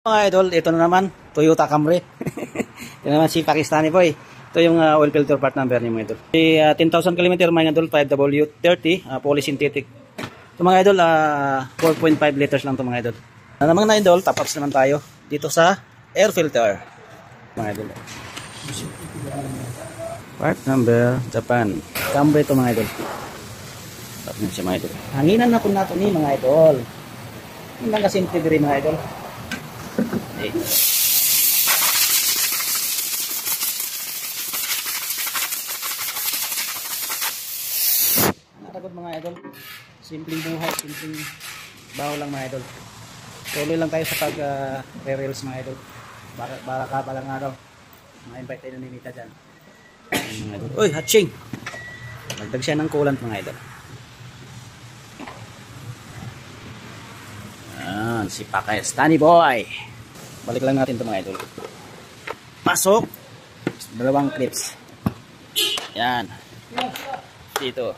Mga idol, ito na naman, Toyota Camry. Ito naman si Pakistani boy. Ito yung oil filter part number niya mga idol. 10,000 km mga idol, 5W30, fully synthetic. Ito mga idol, 4.5 liters lang ito mga idol. Naman na idol, top ups naman tayo dito sa air filter. Mga idol. Part number, Japan. Camry ito mga idol. Top na siya mga idol. Hanginan na po nato ni mga idol. Hindi lang kasimple din mga idol. Nakagod mga idol, simpleng buhay, simpleng baho lang mga idol. Tuloy lang tayo sa pag re-rails mga idol. Baka lang araw ma-invite tayo na ni Mita dyan mga idol. Uy, hatching! Magdag siya ng coolant mga idol. Si Pakistani boy. Balik lang natin ito mga idol. Pasok. Dalawang clips. Yan. Dito.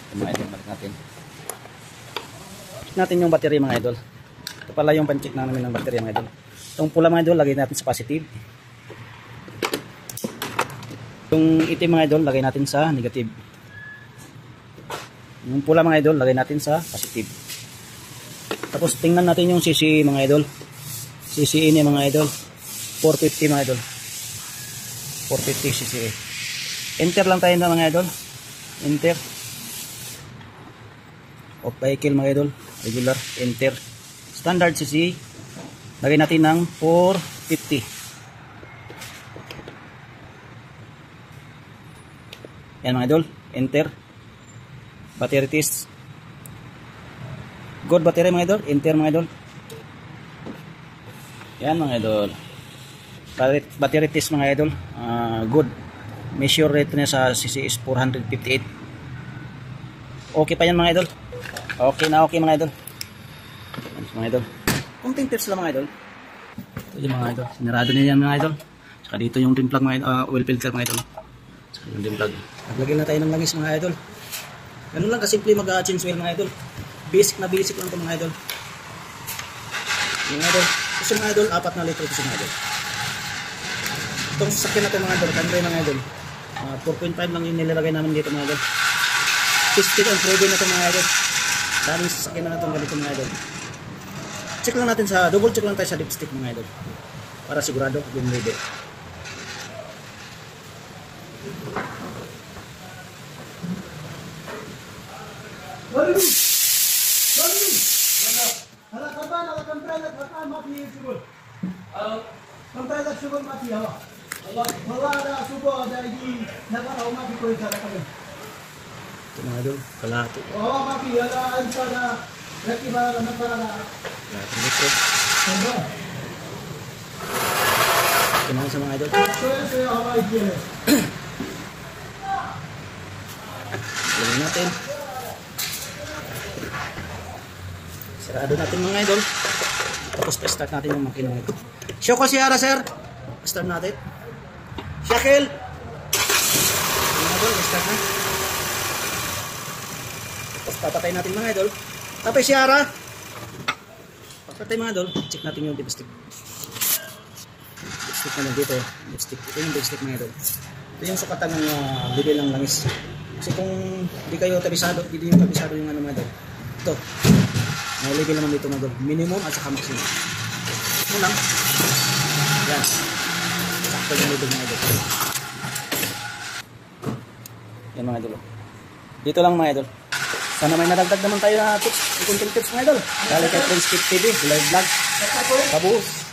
Ito mga idol. Balik natin. Check natin yung battery mga idol. Ito pala yung pan-check namin ng battery mga idol. Itong pula mga idol, lagay natin sa positive. Yung itim mga idol, lagay natin sa negative. Yung pula mga idol, lagay natin sa positive. Tapos tingnan natin yung CCE mga idol. CCE niya mga idol 450 mga idol. 450 CCE. Enter lang tayo na mga idol. Enter. Off vehicle mga idol. Regular. Enter. Standard CCE. Lagay natin ng 450. Yan mga idol. Enter. Battery test. Good battery mga idol. Enter mga idol. Yan mga idol. Battery test mga idol. Good. Measure rate niya sa CC is 458. Okay pa yan mga idol. Okay na okay mga idol. Mga idol. Kunting tips lang mga idol. Ito yung mga idol. Sinarado niya yan mga idol. Saka dito yung rim plug mga oil filter mga idol. Saka yung rim plug. Naglagay na tayo ng langis mga idol. Ganun lang kasimple mag-change oil mga idol. Basic na basic lang ito mga idol. Yung idol, gusto mga idol, 4 na litro ito mga idol. Itong sasakyan na ito mga idol, Camry mga idol. 4.5 lang yung nilalagay namin dito mga idol. Tested and proven na ito mga idol. Daming sasakyan na itong ganito mga idol. Check lang natin sa, double check lang tayo sa lipstick mga idol. Para sigurado, yung ready. Ito mga idol, kalahati. Kalahati litro. Ito naman sa mga idol. Lagyan natin. Sarado natin mga idol. Tapos pa-start natin yung makina nito. Show ko si Ara sir. Start natin. Shakil. Mga idol, start na. Tapos papatay natin mga idol. Tapos si Ara. Papatay mga idol. Check natin yung dipstick. Dipstick na lang dito. Dipstick. Ito yung dipstick mga idol. Ito yung sukatan ng bibig ng langis. Kasi kung hindi kayo tabisado, hindi yung tabisado yung ano mga idol. Ito. Nalagay naman dito mga idol. Minimum at saka maximum. Ito lang. Yan. Sakto yung level mga idol. Yan mga idol. Dito lang mga idol. Sana may nadagdag naman tayo na tips. Kunting tips mga idol. Dali kay Prince Kip TV. Live vlog. Kabuhos.